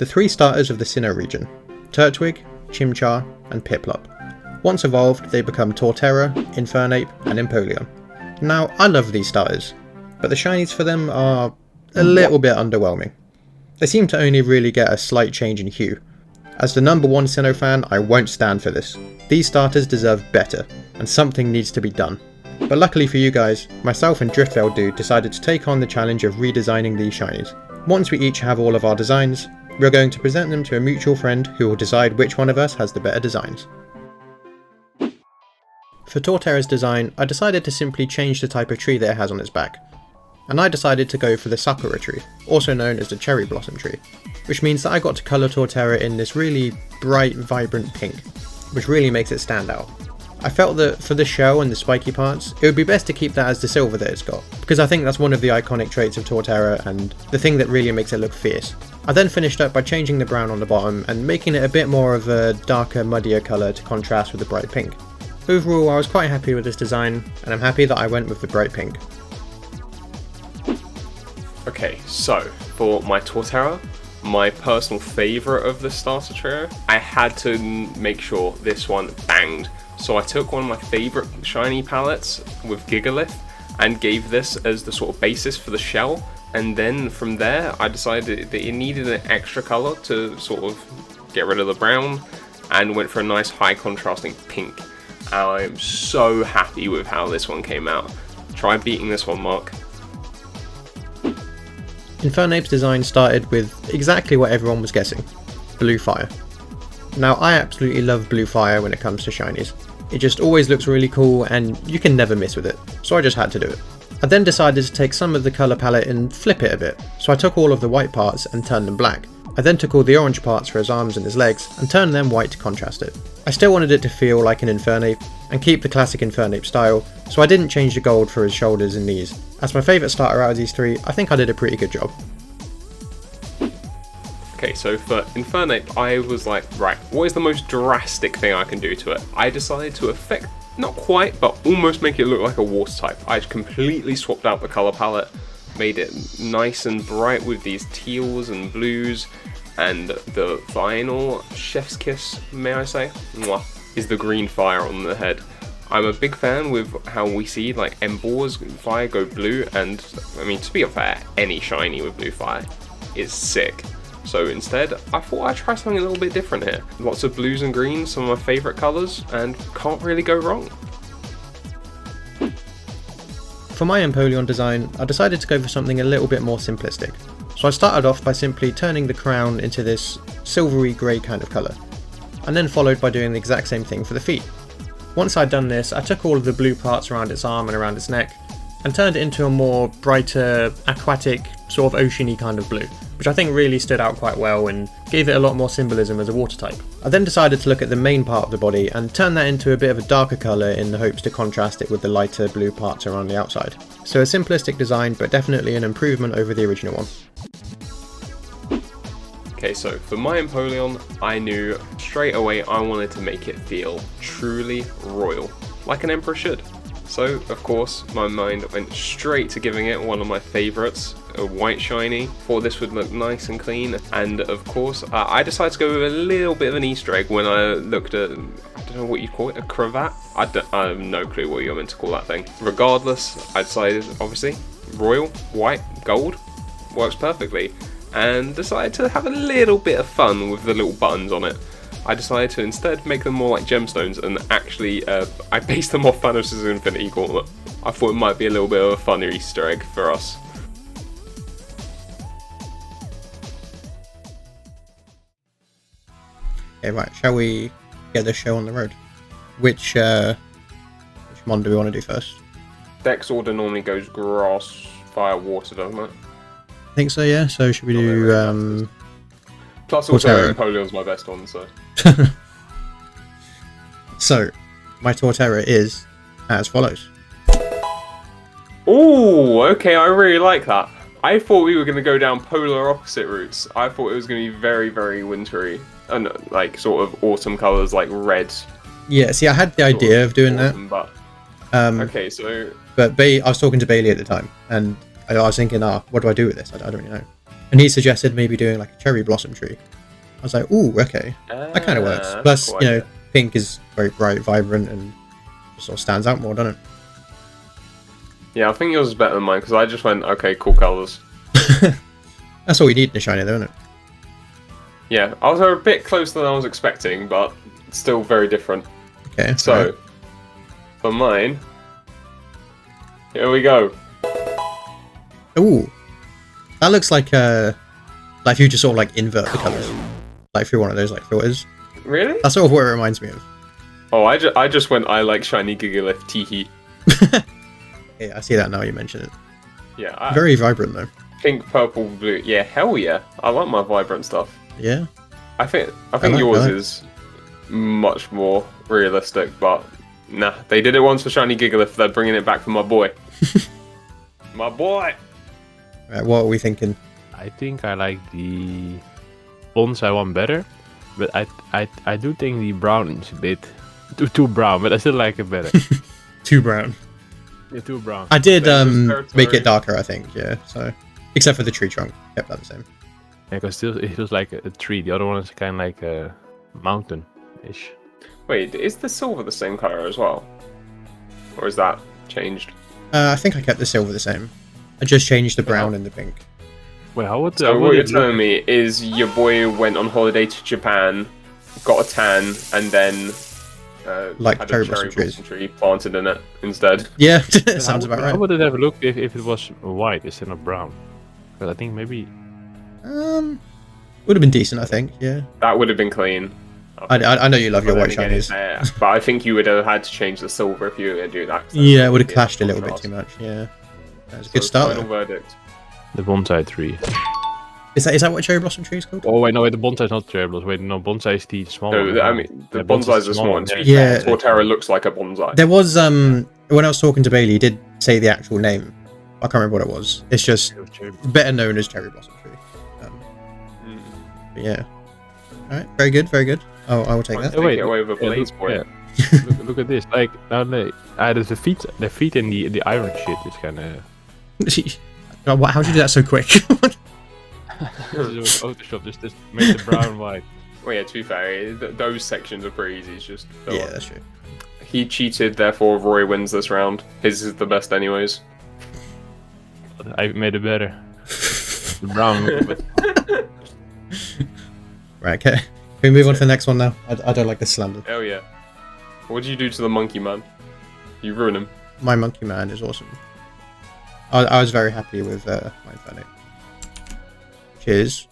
the three starters of the Sinnoh region, Turtwig, Chimchar, and Piplup. Once evolved, they become Torterra, Infernape, and Empoleon. Now, I love these starters, but the shinies for them are a little bit underwhelming. They seem to only really get a slight change in hue. As the number one Sinnoh fan, I won't stand for this. These starters deserve better, and something needs to be done. But luckily for you guys, myself and Driftveil Dude decided to take on the challenge of redesigning these shinies. Once we each have all of our designs, we're going to present them to a mutual friend who will decide which one of us has the better designs. For Torterra's design, I decided to simply change the type of tree that it has on its back. And I decided to go for the Sakura tree, also known as the cherry blossom tree, which means that I got to colour Torterra in this really bright, vibrant pink, which really makes it stand out. I felt that for the shell and the spiky parts, it would be best to keep that as the silver that it's got, because I think that's one of the iconic traits of Torterra and the thing that really makes it look fierce. I then finished up by changing the brown on the bottom and making it a bit more of a darker, muddier colour to contrast with the bright pink. Overall, I was quite happy with this design, and I'm happy that I went with the bright pink. Okay, so for my Torterra, my personal favourite of the starter trio, I had to make sure this one banged. So I took one of my favourite shiny palettes with Gigalith and gave this as the sort of basis for the shell, and then from there I decided that it needed an extra colour to sort of get rid of the brown, and went for a nice high contrasting pink. I am so happy with how this one came out. Try beating this one, Mark. Infernape's design started with exactly what everyone was guessing, blue fire. Now, I absolutely love blue fire when it comes to shinies. It just always looks really cool and you can never miss with it, so I just had to do it. I then decided to take some of the colour palette and flip it a bit, so I took all of the white parts and turned them black. I then took all the orange parts for his arms and his legs and turned them white to contrast it. I still wanted it to feel like an Infernape and keep the classic Infernape style, so I didn't change the gold for his shoulders and knees. As my favourite starter out of these three, I think I did a pretty good job. Okay, so for Infernape, I was like, right, what is the most drastic thing I can do to it? I decided to affect, not quite, but almost make it look like a water type. I completely swapped out the colour palette, made it nice and bright with these teals and blues, and the final chef's kiss, may I say, mwah, is the green fire on the head. I'm a big fan with how we see like Embor's fire go blue, and I mean, to be fair, any shiny with blue fire is sick. So instead, I thought I'd try something a little bit different here. Lots of blues and greens, some of my favourite colours, and can't really go wrong. For my Empoleon design, I decided to go for something a little bit more simplistic. So I started off by simply turning the crown into this silvery grey kind of colour, and then followed by doing the exact same thing for the feet. Once I'd done this, I took all of the blue parts around its arm and around its neck, and turned it into a more brighter, aquatic, sort of oceany kind of blue, which I think really stood out quite well and gave it a lot more symbolism as a water type. I then decided to look at the main part of the body and turn that into a bit of a darker colour in the hopes to contrast it with the lighter blue parts around the outside. So a simplistic design, but definitely an improvement over the original one. Okay, so for my Empoleon, I knew straight away I wanted to make it feel truly royal, like an emperor should. So, of course, my mind went straight to giving it one of my favourites, a white shiny. Thought this would look nice and clean, and of course, I decided to go with a little bit of an Easter egg when I looked at, I don't know what you call it, a cravat? I have no clue what you're meant to call that thing. Regardless, I decided, obviously, royal, white, gold, works perfectly, and decided to have a little bit of fun with the little buttons on it. I decided to instead make them more like gemstones, and actually I based them off Thanos' Infinity Gauntlet. I thought it might be a little bit of a funny Easter egg for us. Okay, right, shall we get this show on the road? Which one do we want to do first? Dex order normally goes grass, fire, water, doesn't it? I think so, yeah. So should we do Plus also Torterra? Empoleon's my best one, so. So, my Torterra is as follows. Ooh, okay, I really like that. I thought we were going to go down polar opposite routes. I thought it was going to be very, very wintry. And like sort of autumn colours like red. Yeah, see, I had the idea of doing autumn, that. But, okay, so... But I was talking to Bailey at the time, and I was thinking, what do I do with this? I don't really know. and he suggested maybe doing like a cherry blossom tree. I was like, ooh, okay, that kind of works. Plus, you know, pink is very bright, vibrant, and just sort of stands out more, doesn't it? Yeah, I think yours is better than mine because I just went, okay, cool colours. That's all you need in a shiny, though, isn't it? Yeah, I was a bit closer than I was expecting, but still very different. Okay. So, right. For mine, here we go. Ooh, that looks like if you just sort of like invert the colours, like through one of those like filters. Really? That's sort of what it reminds me of. Oh, I just went, I like shiny Gigalith, teehee. Yeah, I see that now you mention it. Yeah. Very vibrant though. Pink, purple, blue. Yeah, hell yeah. I like my vibrant stuff. Yeah. I think like yours that. is much more realistic, but nah, they did it once for shiny Gigalith. They're bringing it back for my boy. My boy. Right, what are we thinking? I think I like the bonsai one better, but I do think the brown is a bit too brown, but I still like it better. Too brown. Yeah, too brown. I did Dangerous make it territory. darker, I think. Yeah. So, except for the tree trunk, kept that the same. Yeah, because still it feels like a tree. The other one is kind of like a mountain-ish. Wait, is the silver the same color as well? Or is that changed? I think I kept the silver the same. I just changed the brown and the pink. Wait, how would So what you're telling me is your boy went on holiday to Japan, got a tan, and then Like had cherry a cherry blossom blossom tree planted in it instead. Yeah, sounds about How right. would it have looked if it was white instead of brown? Because I think maybe Would have been decent, I think. Yeah. That would have been clean. I know you love your But white then again, it's shinies. there. But I think you would have had to change the silver if you were going to do that. 'cause Yeah, it that would have be clashed a little bit contrast. too much. Yeah. That was a So good start. Final though. verdict. the bonsai tree. Is that what cherry blossom tree is called? Oh wait, no, wait, the bonsai is not cherry blossom. Wait, no, bonsai is the small one. No, I mean, the Yeah, bonsai's a the small one. To be Yeah. fair, Torterra looks like a bonsai. There was when I was talking to Bailey, he did say the actual name. I can't remember what it was. It's just It was cherry- better known as cherry blossom tree. But yeah. All right. Very good. Very good. Oh, I will take that. Take wait, it away with a yeah, blaze look- boy. yeah. look at this. Like now, the feet in the iron shit is kind of. How'd you do that so quick? Photoshop just make the brown white. Well, yeah, to be fair, those sections are pretty easy. It's just fill Yeah, up. that's true. He cheated, therefore Roy wins this round. His is the best, anyways. I made it better. The brown, but Right. Okay. Can we move on to the next one now? I don't like this slander. Hell yeah. What did you do to the monkey man? You ruined him. My monkey man is awesome. I was very happy with my Infernape. Cheers.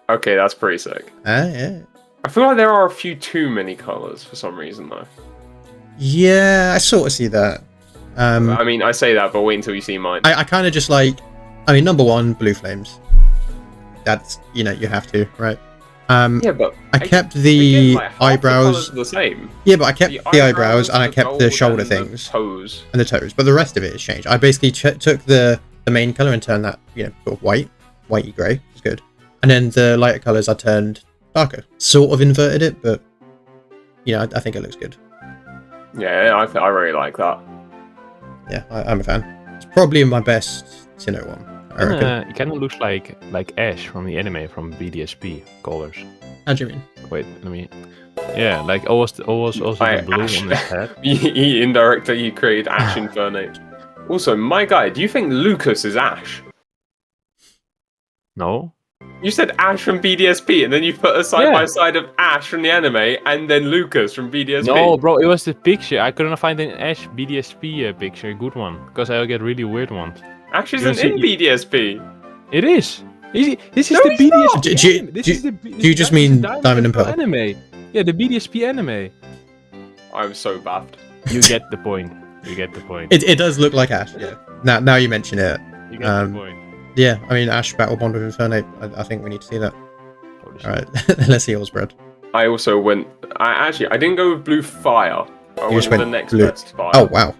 Okay, that's pretty sick. Yeah. I feel like there are a few too many colours for some reason, though. Yeah, I sort of see that. I mean, I say that, but wait until you see mine. I kind of just like, I mean, number one, blue flames. That's, you know, you have to, right? Yeah, but I kept the again, like, half the eyebrows. colours are the same. Yeah, but I kept the eyebrows and I kept the gold, shoulder and things the toes. and the toes, but the rest of it has changed. I basically took the main color and turned that, you know, sort of whitey grey. It's good. And then the lighter colors I turned darker. Sort of inverted it, but you know, I think it looks good. Yeah, I really like that. Yeah, I'm a fan. It's probably my best Sinnoh one, I reckon. it kind of looks like Ash from the anime from BDSP colors. How do you mean? Wait, let me. Yeah, like almost also Like the blue Ash. on his head. He indirectly created Ash Infernape. Also, my guy, do you think Lucas is Ash? No. You said Ash from BDSP, and then you put a side by side of Ash from the anime, and then Lucas from BDSP. No, bro, it was the picture. I couldn't find an Ash BDSP picture, a good one, because I get really weird ones. Ash You isn't see- in BDSP. It is. This is No, the he's BDSP. not. anime. This Do is the. you just mean Diamond and Pearl? Anime. Yeah, the BDSP anime. I'm so baffed. You get the point. You get the point. It does look like Ash, yeah. Now you mention it. You get the point. Yeah, I mean, Ash battle bond with Infernape. I think we need to see that. Holy shit. Alright, let's see yours, Brad. I also went. I didn't go with blue fire. I went just with the went next blue. best fire. Oh, wow.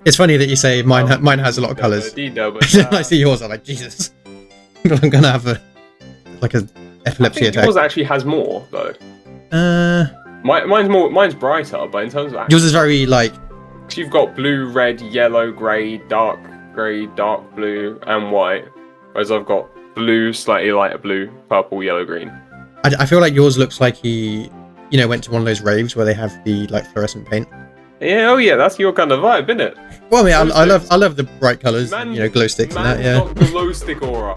It's funny that you say mine has a lot of colours. I see yours, I'm like, Jesus. I'm gonna have an I epilepsy think attack. yours actually has more though. Uh, Mine's brighter, but in terms of yours is very, like, so you've got blue, red, yellow, grey, dark grey, dark blue, and white. Whereas I've got blue, slightly lighter blue, purple, yellow, green. I feel like yours looks like he, went to one of those raves where they have the like fluorescent paint. Yeah, oh yeah, that's your kind of vibe, isn't it? Well, I mean, I love the bright colours, glow sticks and that, yeah. Got glow stick aura.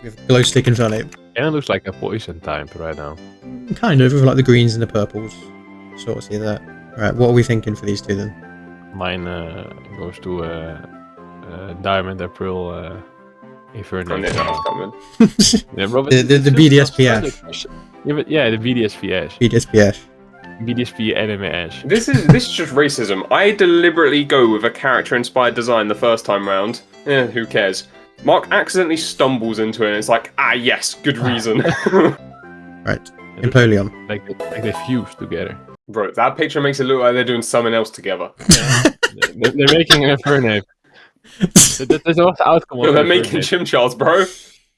With glow stick Infernape. And it looks like a poison type right now. Kind of, with like the greens and the purples. Sort of see that. Right, what are we thinking for these two then? Mine goes to Diamond April Infernape. Yeah, bro, the BDSPS. Yeah, the BDSPS. BDSPS. BDSP anime ash. This is just racism. I deliberately go with a character-inspired design the first time round. Who cares? Mark accidentally stumbles into it and it's like, yes, good reason. Right, Empoleon. Like they fuse together. Bro, that picture makes it look like they're doing something else together. They're making an Infernape. That's not the outcome. No, they're making Chimchar's, bro.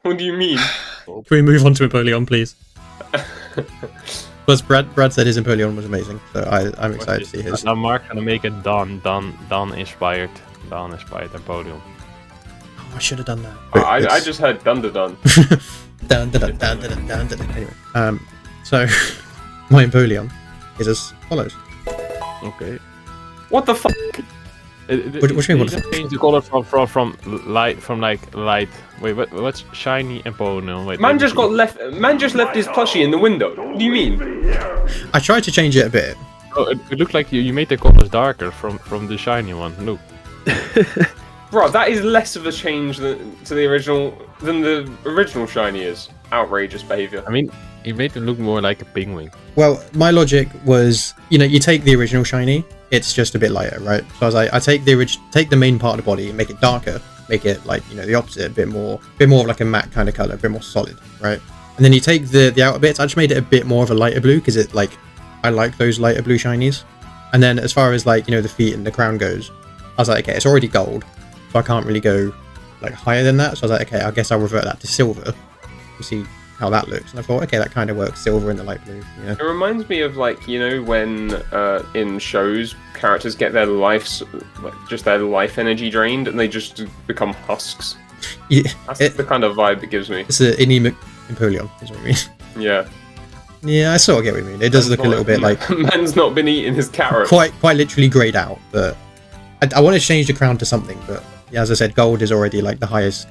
What do you mean? Can we move on to Empoleon, please? Plus, Brad said his Empoleon was amazing, so I'm excited to see his. Now Mark's gonna make a Dawn inspired Empoleon. Oh, I should have done that. I just heard Dun. Anyway, so my Empoleon is as follows. Okay. What the fuck? What do you mean? What the fuck? Change the color from light. Wait, what's shiny Empoleon? Wait, Man just left his plushie in the window. What do you mean? I tried to change it a bit. Oh, it looked like you made the colors darker from the shiny one. Look. Bro, that is less of a change than the original shiny is. Outrageous behavior. I mean, he made it look more like a penguin. Well, my logic was, you take the original shiny, it's just a bit lighter, right? So I was like, I take the main part of the body, make it darker, make it like, the opposite, a bit more of like a matte kind of color, a bit more solid, right? And then you take the outer bits. I just made it a bit more of a lighter blue because I like those lighter blue shinies. And then as far as like, the feet and the crown goes, I was like, okay, it's already gold, so I can't really go like higher than that. So I was like, okay, I guess I'll revert that to silver to see how that looks. And I thought, okay, that kind of works, silver in the light blue. Yeah. It reminds me of like, when in shows characters get their their life energy drained and they just become husks. Yeah, That's the kind of vibe it gives me. It's an anemic Empoleon, is what I mean. Yeah. Yeah, I sort of get what you mean. It does look a little bit like... Man's not been eating his carrots. Quite literally greyed out, but... I want to change the crown to something, but yeah, as I said, gold is already like the highest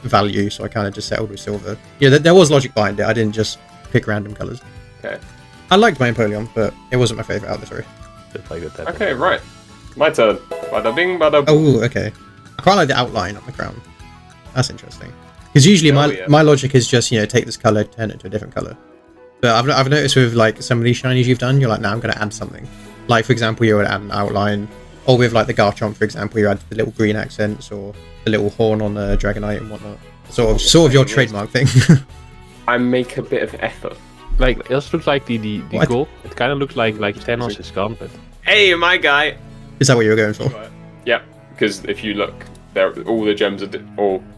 value, so I kind of just settled with silver. Yeah, there was logic behind it. I didn't just pick random colours. Okay. I liked my Empoleon, but it wasn't my favourite out of the three. Okay, right. My turn. Bada bing, bada boom. Oh, okay. I quite like the outline of the crown. That's interesting. Because usually my logic is just, take this colour, turn it to a different colour. But I've noticed with like some of these shinies you've done, you're like, now I'm going to add something. Like, for example, you would add an outline. Or with like the Garchomp, for example, you add the little green accents or the little horn on the Dragonite and whatnot. Sort of your trademark thing. I make a bit of effort. Like, it also looks like the gold. It kind of looks like Thanos is gone, but... Hey, my guy! Is that what you were going for? Yeah, because if you look, all the gems are...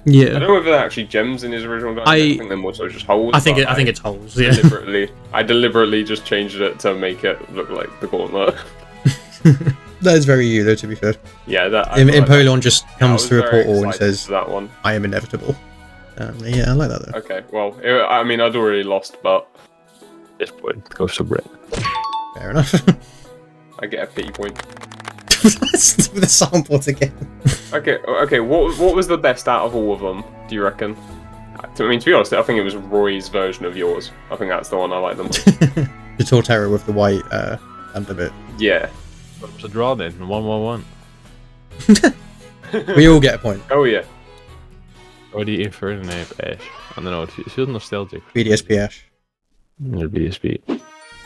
Yeah. I don't know whether they're actually gems in his original design. I think they're more so just holes. I think it's holes, yeah. I deliberately just changed it to make it look like the gauntlet. That is very you, though, to be fair. Yeah, Empoleon just comes through a portal and says, that one. I am inevitable. Yeah, I like that, though. Okay, well, I mean, I'd already lost, but... At this point, goes to Brett. Fair enough. I get a pity point. With the samples again. Okay, what was the best out of all of them, do you reckon? I mean, to be honest, I think it was Roy's version of yours. I think that's the one I like the most. The Torterra with the white under bit. Yeah. It's a draw then, 1-1-1. We all get a point. Oh yeah. Or the Infernape Ash. I don't know, it feels nostalgic. BDSP Ash. Yeah, BDSP.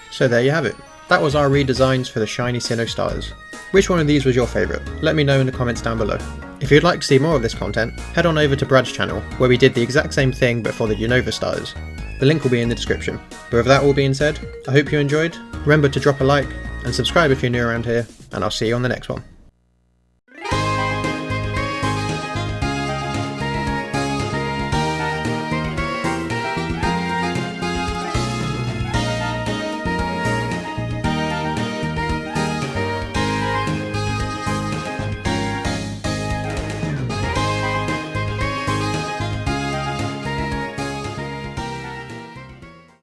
So there you have it. That was our redesigns for the shiny Sinnoh Starters. Which one of these was your favourite? Let me know in the comments down below. If you'd like to see more of this content, head on over to Brad's channel, where we did the exact same thing but for the Unova starters. The link will be in the description. But with that all being said, I hope you enjoyed. Remember to drop a like and subscribe if you're new around here, and I'll see you on the next one.